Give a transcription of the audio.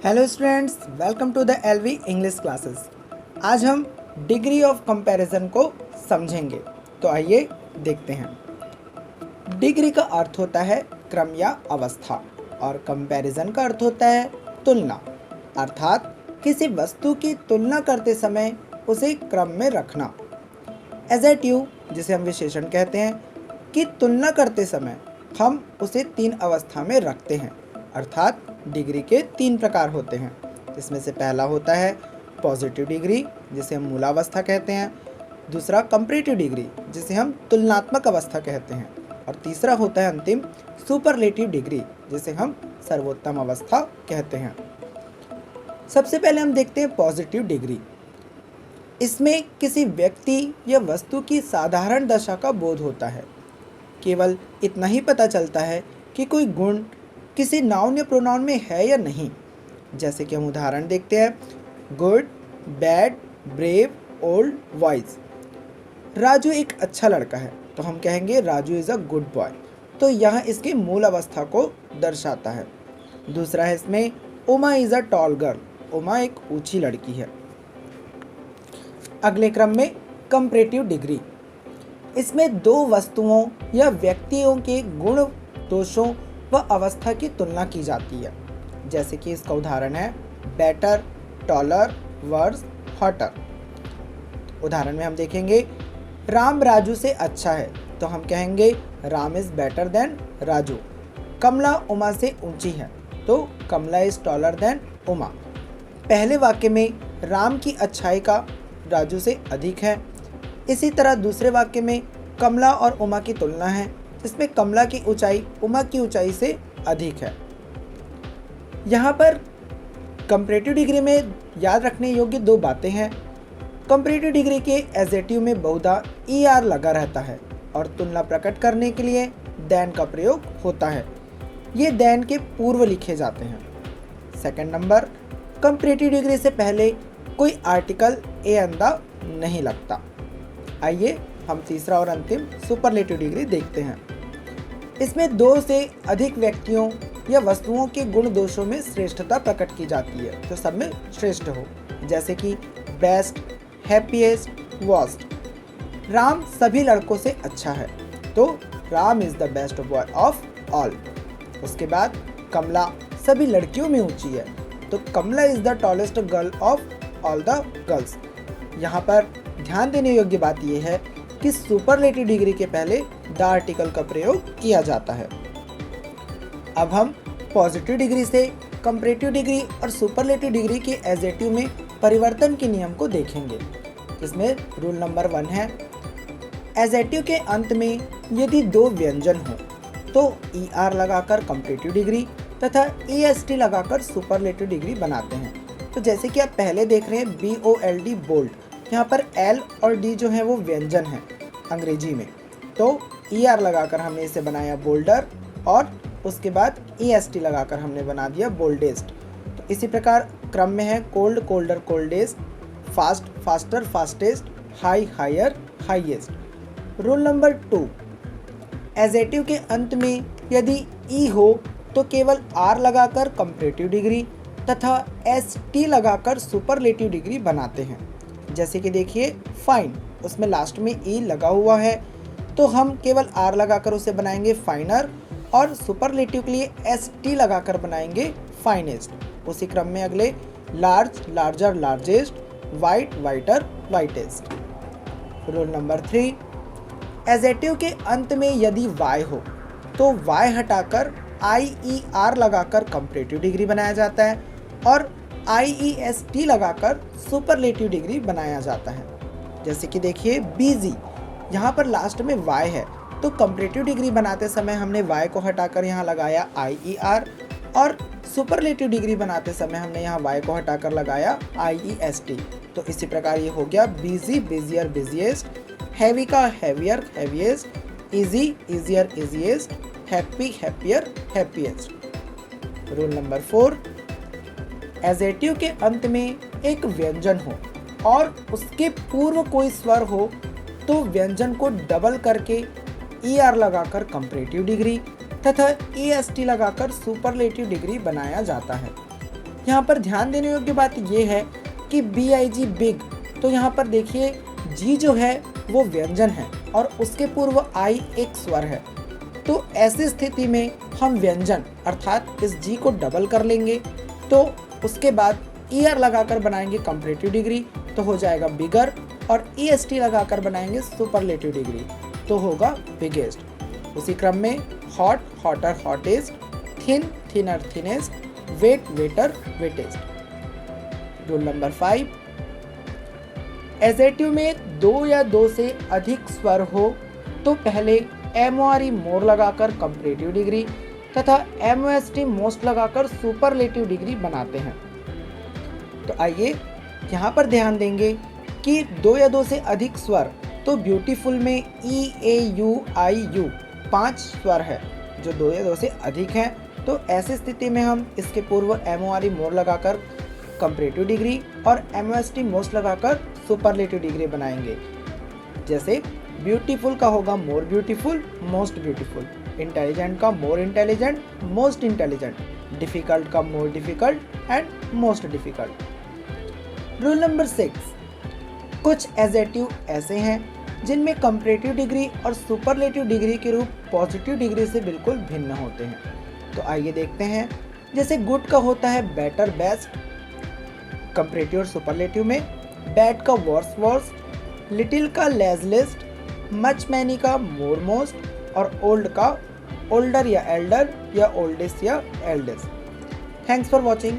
Hello students, welcome to the LV English classes. आज हम degree of comparison को समझेंगे। तो आइए देखते हैं। डिग्री का अर्थ होता है क्रम या अवस्था और कंपैरिजन का अर्थ होता है तुलना, अर्थात किसी वस्तु की तुलना करते समय उसे क्रम में रखना। एजेटिव, जिसे हम विशेषण कहते हैं, कि तुलना करते समय हम उसे 3 अवस्था में रखते हैं, अर्थात डिग्री के 3 प्रकार होते हैं। इसमें से पहला होता है पॉजिटिव डिग्री, जिसे हम मूलावस्था कहते हैं। दूसरा कंपैरेटिव डिग्री, जिसे हम तुलनात्मक अवस्था कहते हैं। और तीसरा होता है अंतिम सुपरलेटिव डिग्री, जिसे हम सर्वोत्तम अवस्था कहते हैं। सबसे पहले हम देखते हैं पॉजिटिव डिग्री। इसमें किसी व्यक्ति या वस्तु की साधारण दशा का बोध होता है। केवल इतना ही पता चलता है कि कोई गुण किसी नाउन या प्रोनाउन में है या नहीं। जैसे कि हम उदाहरण देखते हैं, good, bad, brave, old, wise. Raju एक अच्छा लड़का है, तो हम कहेंगे Raju is a good boy. तो यह इसकी मूल अवस्था को दर्शाता है। दूसरा है इसमें Uma is a tall girl, Uma एक ऊंची लड़की है। अगले क्रम में कंपैरेटिव डिग्री। इसमें दो वस्तुओं या व्यक्तियों के गुण, दोषों व अवस्था की तुलना की जाती है। जैसे कि इसका उदाहरण है बेटर, टॉलर, वर्स, हॉटर। उदाहरण में हम देखेंगे राम राजू से अच्छा है, तो हम कहेंगे Ram is better than Raju. Kamala Uma से ऊंची है, तो Kamala is taller than Uma. पहले वाक्य में राम की अच्छाई का राजू से अधिक है। इसी तरह दूसरे वाक्य में कमला और उमा की तुलना है, जिसमें कमला की ऊंचाई उमा की ऊंचाई से अधिक है। यहाँ पर कंपैरेटिव डिग्री में याद रखने योग्य 2 बातें हैं। कंपैरेटिव डिग्री के एजेटिव में बहुधा ER लगा रहता है और तुलना प्रकट करने के लिए देन का प्रयोग होता है। ये देन के पूर्व लिखे जाते हैं। सेकंड नंबर, कंपैरेटिव डिग्री से पहले कोई आर्टिकल अंदा नहीं लगता। आइए हम तीसरा और अंतिम सुपरलेटिव डिग्री देखते हैं। इसमें 2 से अधिक व्यक्तियों या वस्तुओं के गुण दोषों में श्रेष्ठता प्रकट की जाती है, जो सब में श्रेष्ठ हो। जैसे कि बेस्ट, हैप्पीएस्ट, वर्स्ट। राम सभी लड़कों से अच्छा है, तो Ram is the best boy of all. उसके बाद कमला सभी लड़कियों में ऊंची है, तो Kamala is the tallest girl of all the girls. यहाँ पर ध्यान देने योग्य बात यह है कि सुपरलेटिव डिग्री के पहले द आर्टिकल का प्रयोग किया जाता है। अब हम पॉजिटिव डिग्री से कंपैरेटिव डिग्री और सुपरलेटिव डिग्री के एजेटिव में परिवर्तन के नियम को देखेंगे। इसमें रूल नंबर 1 है, एजेटिव के अंत में यदि 2 व्यंजन हो तो ER लगाकर कंपैरेटिव डिग्री तथा EST लगाकर सुपरलेटिव डिग्री बनाते हैं। तो जैसे कि आप पहले देख रहे हैं BOLD, बोल्ड। यहाँ पर L और D जो है वो व्यंजन है अंग्रेजी में, तो ER लगाकर हमने इसे बनाया बोल्डर, और उसके बाद EST लगाकर हमने बना दिया बोल्डेस्ट। तो इसी प्रकार क्रम में है cold, colder, coldest, fast, faster, fastest, high, higher, highest. Rule number 2, adjective के अंत में यदि E हो तो केवल R लगाकर कंपैरेटिव डिग्री तथा ST लगाकर सुपरलेटिव डिग्री बनाते हैं। जैसे कि देखिए फाइन, उसमें लास्ट में E लगा हुआ है, तो हम केवल R लगाकर उसे बनाएंगे फाइनर, और सुपरलेटिव के लिए ST लगाकर बनाएंगे फाइनेस्ट। उसी क्रम में अगले large, larger, largest, white, whiter, whitest. Rule number 3, adjective के अंत में यदि Y हो तो Y हटाकर IER लगाकर कंपैरेटिव डिग्री बनाया जाता है, और IEST लगाकर सुपरलेटिव डिग्री बनाया जाता है। जैसे कि देखिए बिजी, यहाँ पर लास्ट में Y है, तो कंपैरेटिव डिग्री बनाते समय हमने Y को हटाकर यहाँ लगाया IER, और सुपरलेटिव डिग्री बनाते समय हमने यहाँ Y को हटाकर लगाया IEST। तो इसी प्रकार ये हो गया बिजी, बिजियर, बिजिएस्ट, हैवी का heavier, heaviest, easy, easier, easiest, happy, happier, happiest. Rule number 4, एजेटिव के अंत में एक व्यंजन हो और उसके पूर्व कोई स्वर हो तो व्यंजन को डबल करके ER लगाकर कंपैरेटिव डिग्री तथा EST लगाकर सुपरलेटिव डिग्री बनाया जाता है। यहाँ पर ध्यान देने योग्य बात ये है कि BIG बिग, तो यहाँ पर देखिए जी जो है वो व्यंजन है और उसके पूर्व आई एक स्वर है। तो ऐसी स्थिति में हम व्यंजन अर्थात इस जी को डबल कर लेंगे, तो उसके बाद ईयर लगाकर बनाएंगे कंपैरेटिव डिग्री, तो हो जाएगा बिगर, और EST लगाकर बनाएंगे सुपरलेटिव डिग्री, तो होगा बिगेस्ट। उसी क्रम में hot hotter hottest, thin thinner thinnest, wet wetter wettest. Rule number 5, adjective में दो या दो से अधिक स्वर हो तो पहले MORE मोर लगाकर कंपैरेटिव डिग्री तथा MOST मोस्ट लगाकर सुपरलेटिव डिग्री बनाते हैं। तो आइए यहाँ पर ध्यान देंगे कि दो या दो से अधिक स्वर, तो ब्यूटीफुल में EAUIU 5 स्वर है जो दो या दो से अधिक हैं, तो ऐसी स्थिति में हम इसके पूर्व MORE मोर लगाकर कंपैरेटिव डिग्री और MOST मोस्ट लगाकर सुपरलेटिव डिग्री बनाएंगे। जैसे ब्यूटीफुल का होगा more beautiful, most beautiful, intelligent का more intelligent, most intelligent, difficult का more difficult and most difficult. Rule number 6, कुछ एजेटिव ऐसे हैं जिनमें कंपैरेटिव डिग्री और सुपरलेटिव डिग्री के रूप पॉजिटिव डिग्री से बिल्कुल भिन्न होते हैं। तो आइए देखते हैं। जैसे गुड का होता है बेटर बेस्ट कंपैरेटिव और सुपरलेटिव में, बैड का वर्स वर्स, लिटिल का लेस लिस्ट, मच मैनी का मोर मोस्ट और ओल्ड का ओल्डर या एल्डर या ओल्डेस्ट या एल्डेस्ट। Thanks for watching.